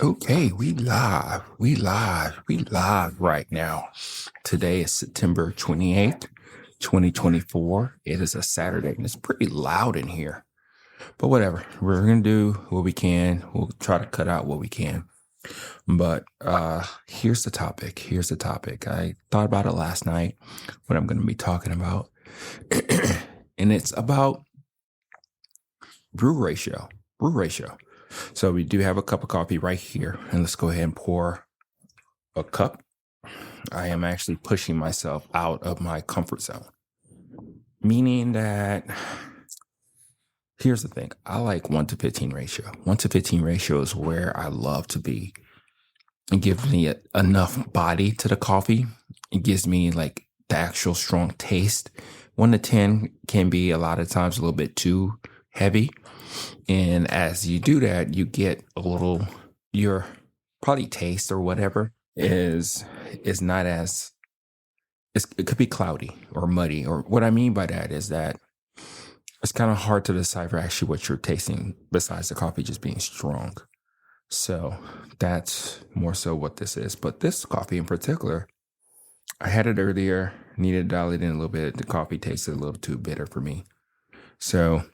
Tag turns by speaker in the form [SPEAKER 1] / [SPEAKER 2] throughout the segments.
[SPEAKER 1] Okay, we live right now. Today is September 28th, 2024. It is a Saturday and it's pretty loud in here, but whatever. We're going to do what we can. We'll try to cut out what we can. But here's the topic. I thought about it last night, what I'm going to be talking about. And it's about brew ratio. So we do have a cup of coffee right here, and let's go ahead and pour a cup. I am actually pushing myself out of my comfort zone, meaning that here's the thing. I like 1 to 15 ratio. 1 to 15 ratio is where I love to be. It gives me enough body to the coffee. It gives me like the actual strong taste. 1 to 10 can be a lot of times a little bit too heavy. And as you do that, you get a little, your probably taste or whatever is not as, it could be cloudy or muddy. Or what I mean by that is that it's kind of hard to decipher actually what you're tasting besides the coffee just being strong. So that's more so what this is. But this coffee in particular, I had it earlier, needed to dial it in a little bit. The coffee tasted a little too bitter for me. So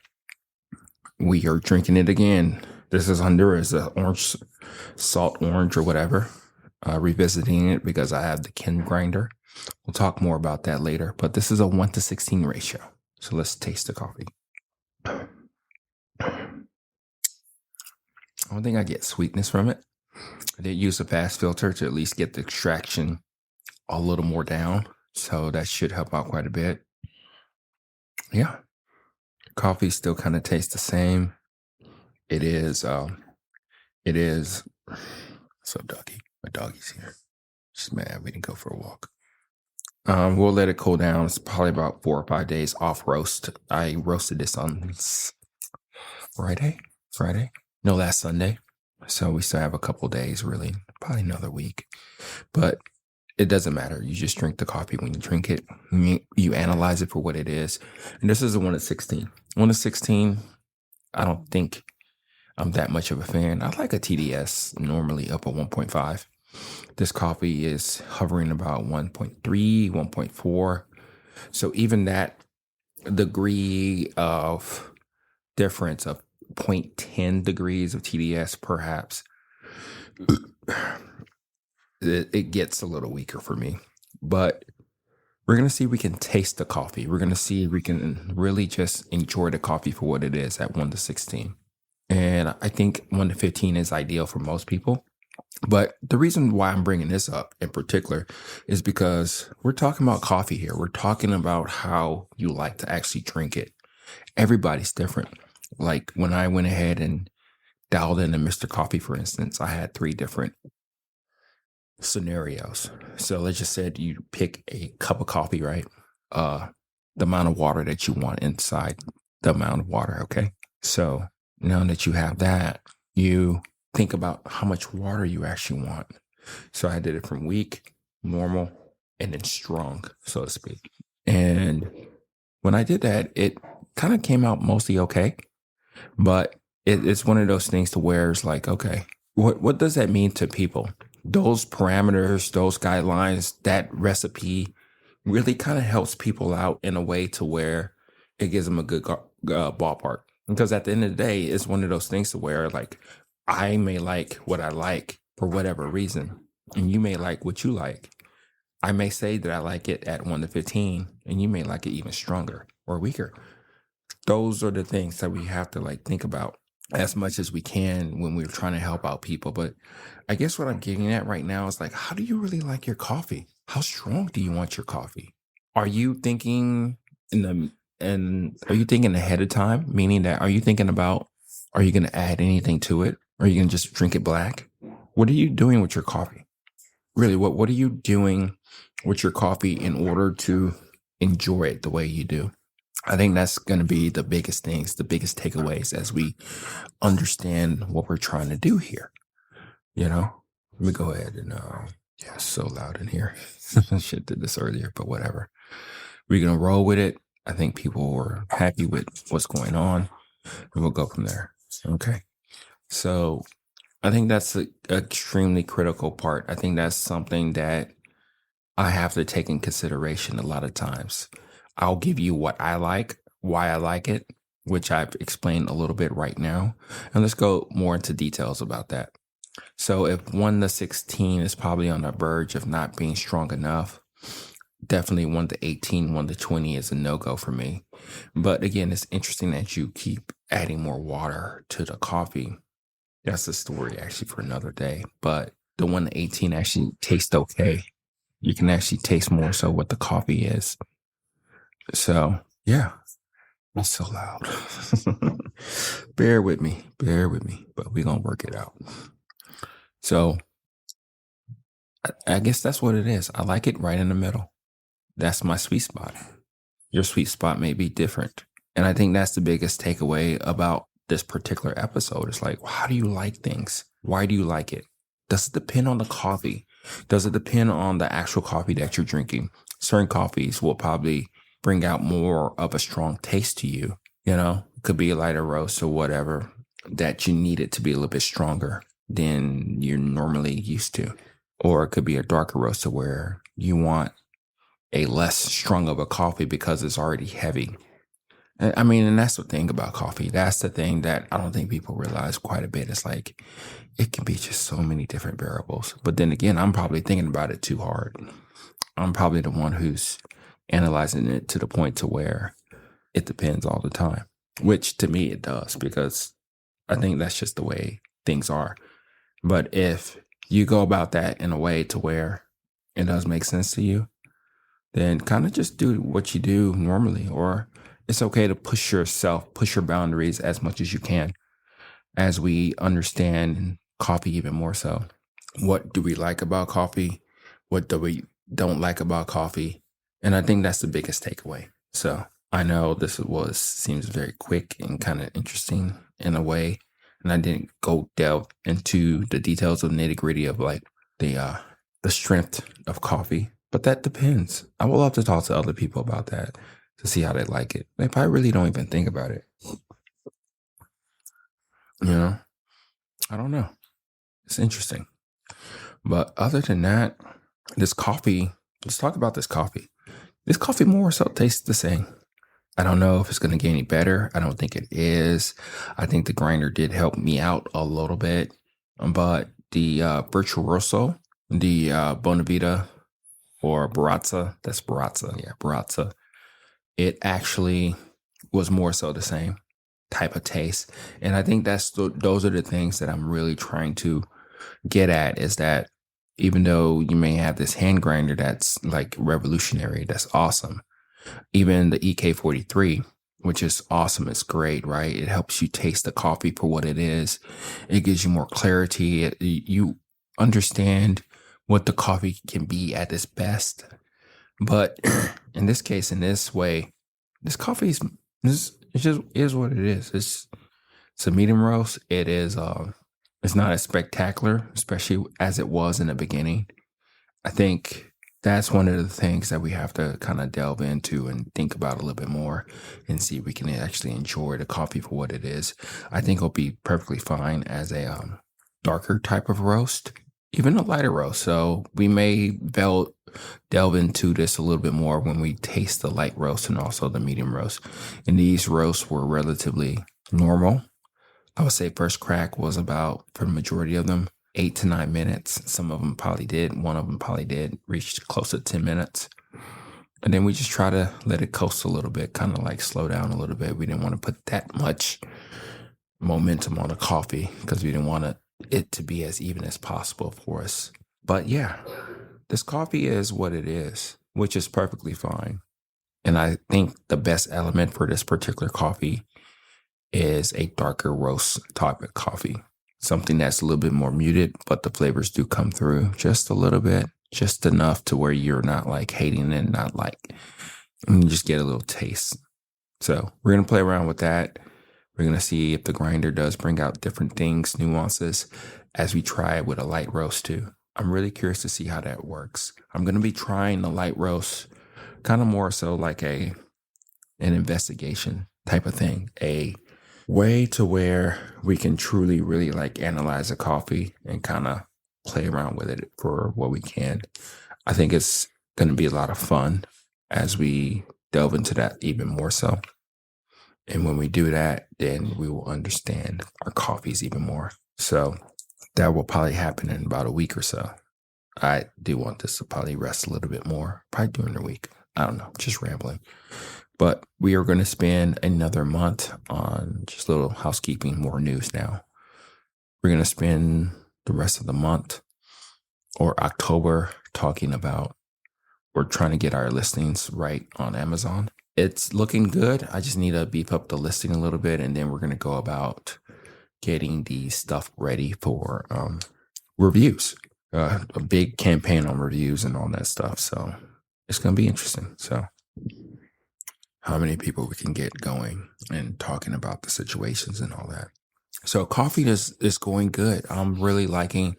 [SPEAKER 1] we are drinking it again. This is Honduras, orange, salt orange or whatever. Revisiting it because I have the Ken grinder. We'll talk more about that later. But this is a 1 to 16 ratio. So let's taste the coffee. I don't think I get sweetness from it. I did use a fast filter to at least get the extraction a little more down. So that should help out quite a bit. Yeah. Coffee still kind of tastes the same. It is, so Doggy, my doggy's here. She's mad we didn't go for a walk. We'll let it cool down. It's probably about 4 or 5 days off roast. I roasted this on Friday? No, last Sunday. So we still have a couple days, really, probably another week. But it doesn't matter. You just drink the coffee when you drink it. You analyze it for what it is. And this is a 1 to 16. 1 to 16, I don't think I'm that much of a fan. I like a TDS, normally up at 1.5. This coffee is hovering about 1.3, 1.4. So even that degree of difference of 0.10 degrees of TDS, perhaps, it gets a little weaker for me. But we're going to see if we can taste the coffee. We're going to see if we can really just enjoy the coffee for what it is at 1 to 16. And I think 1 to 15 is ideal for most people. But the reason why I'm bringing this up in particular is because we're talking about coffee here. We're talking about how you like to actually drink it. Everybody's different. Like when I went ahead and dialed into Mr. Coffee, for instance, I had 3 different scenarios. So let's just say you pick a cup of coffee, right? The amount of water that you want inside the amount of water. Okay. So now that you have that, you think about how much water you actually want. So I did it from weak, normal, and then strong, so to speak. And when I did that, it kind of came out mostly okay. But it's one of those things to where it's like, okay, what does that mean to people? Those parameters, those guidelines, that recipe really kind of helps people out in a way to where it gives them a good ballpark. Because at the end of the day, it's one of those things to where like I may like what I like for whatever reason, and you may like what you like. I may say that I like it at 1 to 15, and you may like it even stronger or weaker. Those are the things that we have to like think about as much as we can when we're trying to help out people. But I guess what I'm getting at right now is like, how do you really like your coffee? How strong do you want your coffee? Are you thinking are you thinking ahead of time? Meaning that, are you thinking about, are you going to add anything to it? Or are you going to just drink it black? What are you doing with your coffee? Really, what are you doing with your coffee in order to enjoy it the way you do? I think that's going to be the biggest things, the biggest takeaways as we understand what we're trying to do here. You know, let me go ahead and, yeah, it's so loud in here. Shit, did this earlier, but whatever. We're going to roll with it. I think people were happy with what's going on, and we'll go from there. Okay. So I think that's an extremely critical part. I think that's something that I have to take in consideration a lot of times. I'll give you what I like, why I like it, which I've explained a little bit right now. And let's go more into details about that. So if 1 to 16 is probably on the verge of not being strong enough, definitely 1 to 18, 1 to 20 is a no-go for me. But again, it's interesting that you keep adding more water to the coffee. That's a story actually for another day. But the 1 to 18 actually tastes okay. You can actually taste more so what the coffee is. So yeah, it's so loud. Bear with me, but we're gonna work it out. So I guess that's what it is. I like it right in the middle. That's my sweet spot. Your sweet spot may be different. And I think that's the biggest takeaway about this particular episode. It's like, how do you like things? Why do you like it? Does it depend on the coffee? Does it depend on the actual coffee that you're drinking? Certain coffees will probably bring out more of a strong taste to you. You know, it could be a lighter roast or whatever that you need it to be a little bit stronger than you're normally used to. Or it could be a darker roast where you want a less strong of a coffee because it's already heavy. I mean, and that's the thing about coffee. That's the thing that I don't think people realize quite a bit. It's like it can be just so many different variables. But then again, I'm probably thinking about it too hard. I'm probably the one who's analyzing it to the point to where it depends all the time, which to me it does because I think that's just the way things are. But if you go about that in a way to where it does make sense to you, then kind of just do what you do normally, or it's okay to push yourself, push your boundaries as much as you can as we understand coffee even more so. What do we like about coffee? What do we don't like about coffee? And I think that's the biggest takeaway. So I know this seems very quick and kind of interesting in a way. And I didn't go delve into the details of nitty gritty of like the strength of coffee. But that depends. I would love to talk to other people about that to see how they like it. They probably really don't even think about it. You know, I don't know. It's interesting. But other than that, this coffee, let's talk about this coffee. This coffee more so tastes the same. I don't know if it's going to get any better. I don't think it is. I think the grinder did help me out a little bit. But the Virtuoso, the Bonavita or Barazza, that's Barazza. Yeah, Barazza. It actually was more so the same type of taste. And I think those are the things that I'm really trying to get at is that even though you may have this hand grinder that's like revolutionary, that's awesome. Even the EK43, which is awesome, it's great, right? It helps you taste the coffee for what it is. It gives you more clarity. You understand what the coffee can be at its best. But in this case, in this way, this coffee it just is what it is. It's a medium roast. It's not as spectacular, especially as it was in the beginning. I think that's one of the things that we have to kind of delve into and think about a little bit more and see if we can actually enjoy the coffee for what it is. I think it'll be perfectly fine as a darker type of roast, even a lighter roast. So we may delve into this a little bit more when we taste the light roast and also the medium roast. And these roasts were relatively normal. I would say first crack was about, for the majority of them, 8 to 9 minutes. Some of them probably did. One of them probably did reach close to 10 minutes. And then we just try to let it coast a little bit, kind of like slow down a little bit. We didn't want to put that much momentum on the coffee because we didn't want it to be as even as possible for us. But yeah, this coffee is what it is, which is perfectly fine. And I think the best element for this particular coffee is a darker roast type of coffee. Something that's a little bit more muted, but the flavors do come through just a little bit, just enough to where you're not like hating it, not like, and you just get a little taste. So we're going to play around with that. We're going to see if the grinder does bring out different things, nuances, as we try it with a light roast too. I'm really curious to see how that works. I'm going to be trying the light roast kind of more so like an investigation type of thing, a way to where we can truly, really like analyze a coffee and kind of play around with it for what we can. I think it's going to be a lot of fun as we delve into that even more so. And when we do that, then we will understand our coffees even more. So that will probably happen in about a week or so. I do want this to probably rest a little bit more, probably during the week. I don't know, just rambling. But we are going to spend another month on just a little housekeeping, more news now. We're going to spend the rest of the month or October talking about we're trying to get our listings right on Amazon. It's looking good. I just need to beef up the listing a little bit, and then we're going to go about getting the stuff ready for reviews. A big campaign on reviews and all that stuff. So it's going to be interesting. So how many people we can get going and talking about the situations and all that. So coffee is going good. I'm really liking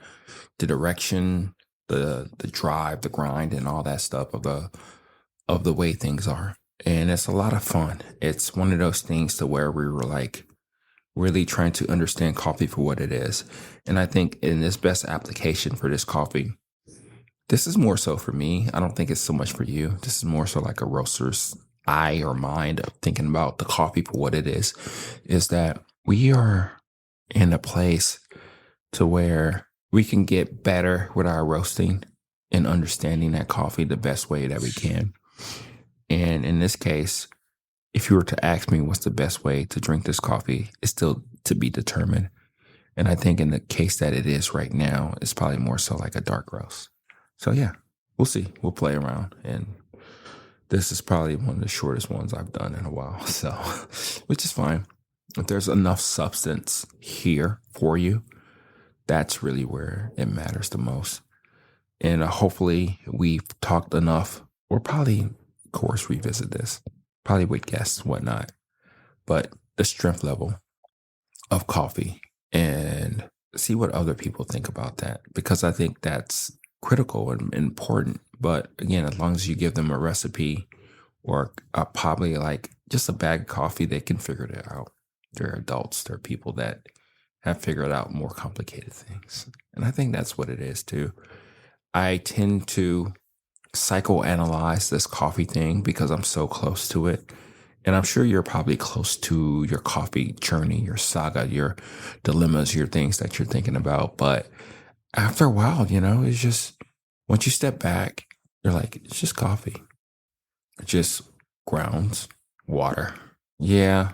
[SPEAKER 1] the direction, the drive, the grind, and all that stuff of the way things are. And it's a lot of fun. It's one of those things to where we were like really trying to understand coffee for what it is. And I think in this best application for this coffee, this is more so for me. I don't think it's so much for you. This is more so like a roaster's eye or mind of thinking about the coffee for what it is that we are in a place to where we can get better with our roasting and understanding that coffee the best way that we can. And in this case, if you were to ask me what's the best way to drink this coffee, it's still to be determined. And I think in the case that it is right now, it's probably more so like a dark roast. So yeah, we'll see. We'll play around. And this is probably one of the shortest ones I've done in a while. So, which is fine. If there's enough substance here for you, that's really where it matters the most. And hopefully we've talked enough. We'll probably, of course, revisit this, probably with guests, whatnot. But the strength level of coffee and see what other people think about that, because I think that's critical and important. But again, as long as you give them a recipe or probably like just a bag of coffee, they can figure it out. They're adults. They're people that have figured out more complicated things. And I think that's what it is too. I tend to psychoanalyze this coffee thing because I'm so close to it. And I'm sure you're probably close to your coffee journey, your saga, your dilemmas, your things that you're thinking about. But after a while, it's just once you step back, you're like, it's just coffee. It's just grounds, water. Yeah,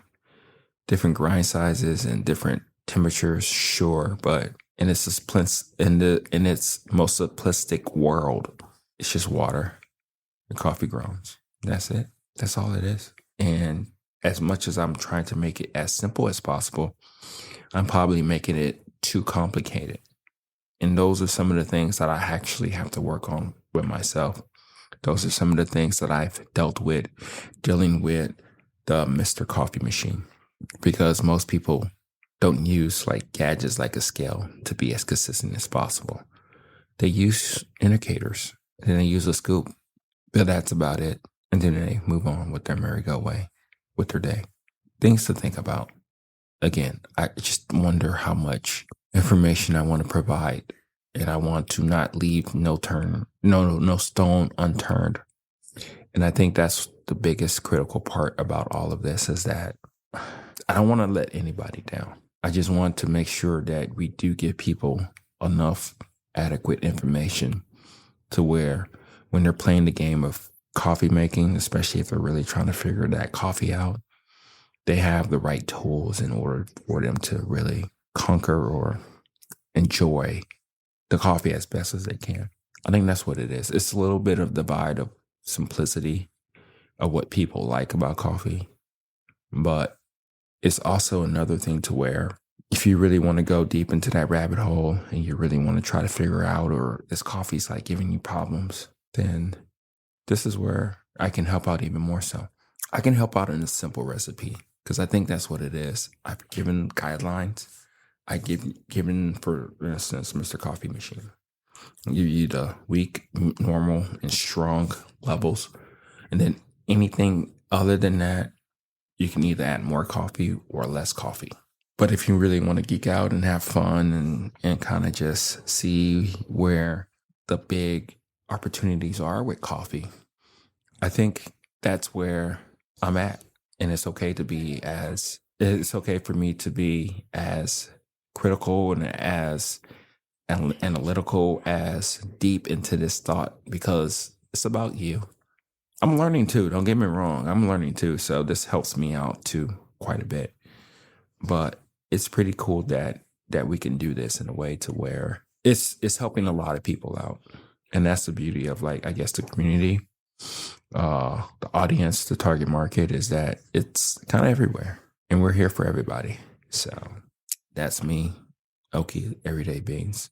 [SPEAKER 1] different grind sizes and different temperatures, sure, but in its in its most simplistic world, it's just water and coffee grounds. That's it. That's all it is. And as much as I'm trying to make it as simple as possible, I'm probably making it too complicated. And those are some of the things that I actually have to work on with myself. Those are some of the things that I've dealt with dealing with the Mr. Coffee machine, because most people don't use like gadgets like a scale to be as consistent as possible. They use indicators and then they use a scoop, but that's about it. And then they move on with their merry-go way with their day. Things to think about. Again, I just wonder how much information I want to provide, and I want to not leave no stone unturned. And I think that's the biggest critical part about all of this, is that I don't want to let anybody down. I just want to make sure that we do give people enough adequate information to where when they're playing the game of coffee making, especially if they're really trying to figure that coffee out, they have the right tools in order for them to really conquer or enjoy the coffee as best as they can. I think that's what it is. It's a little bit of the divide of simplicity of what people like about coffee, but it's also another thing to where if you really want to go deep into that rabbit hole and you really want to try to figure out, or this coffee's like giving you problems, then this is where I can help out even more so. I can help out in a simple recipe because I think that's what it is. I've given guidelines. Given, for instance, Mr. Coffee Machine. I give you the weak, normal, and strong levels. And then anything other than that, You can either add more coffee or less coffee. But if you really want to geek out and have fun and kind of just see where the big opportunities are with coffee, I think that's where I'm at. And it's okay for me to be as critical and as analytical, as deep into this thought, because it's about you. I'm learning too. Don't get me wrong. I'm learning too. So this helps me out too quite a bit. But it's pretty cool that we can do this in a way to where it's helping a lot of people out. And that's the beauty of, like, I guess, the community, the audience, the target market, is that it's kind of everywhere. And we're here for everybody. So that's me, Oki, Everyday Beans,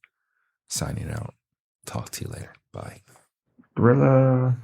[SPEAKER 1] signing out. Talk to you later. Bye.
[SPEAKER 2] Thriller.